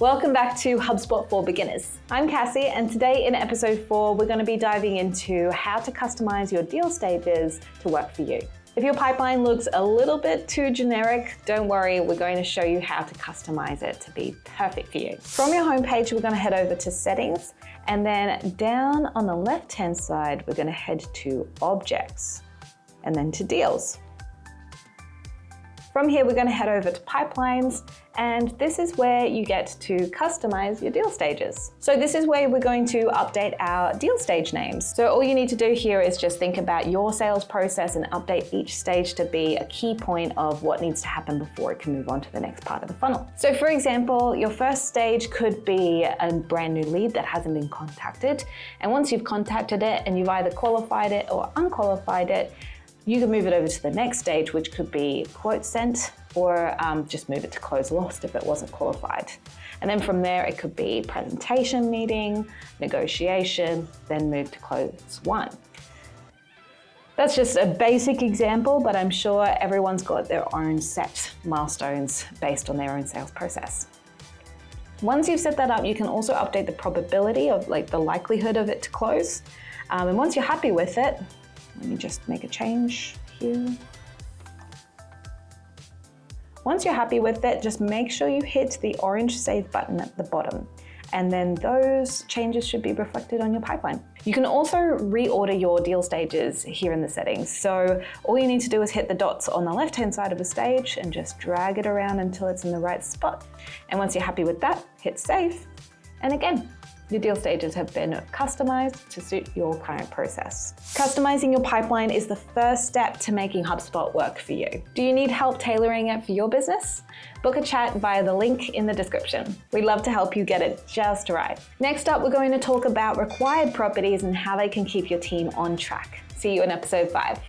Welcome back to HubSpot for Beginners. I'm Cassie, and today in episode 4, we're going to be diving into how to customize your deal stages to work for you. If your pipeline looks a little bit too generic, don't worry, we're going to show you how to customize it to be perfect for you. From your homepage, we're going to head over to settings, and then down on the left-hand side, we're going to head to objects, and then to deals. From here, we're going to head over to pipelines, and this is where you get to customize your deal stages. So this is where we're going to update our deal stage names. So all you need to do here is just think about your sales process and update each stage to be a key point of what needs to happen before it can move on to the next part of the funnel. So for example, your first stage could be a brand new lead that hasn't been contacted. And once you've contacted it and you've either qualified it or unqualified it, you can move it over to the next stage, which could be quote sent, or just move it to close lost if it wasn't qualified. And then from there, it could be presentation meeting, negotiation, then move to close won. That's just a basic example, but I'm sure everyone's got their own set milestones based on their own sales process. Once you've set that up, you can also update the probability of the likelihood of it to close. And once you're happy with it, let me just make a change here. Once you're happy with it, just make sure you hit the orange save button at the bottom, and then those changes should be reflected on your pipeline. You can also reorder your deal stages here in the settings. So all you need to do is hit the dots on the left-hand side of the stage and just drag it around until it's in the right spot. And once you're happy with that, hit save. And again, your deal stages have been customized to suit your current process. Customizing your pipeline is the first step to making HubSpot work for you. Do you need help tailoring it for your business? Book a chat via the link in the description. We'd love to help you get it just right. Next up, we're going to talk about required properties and how they can keep your team on track. See you in episode 5.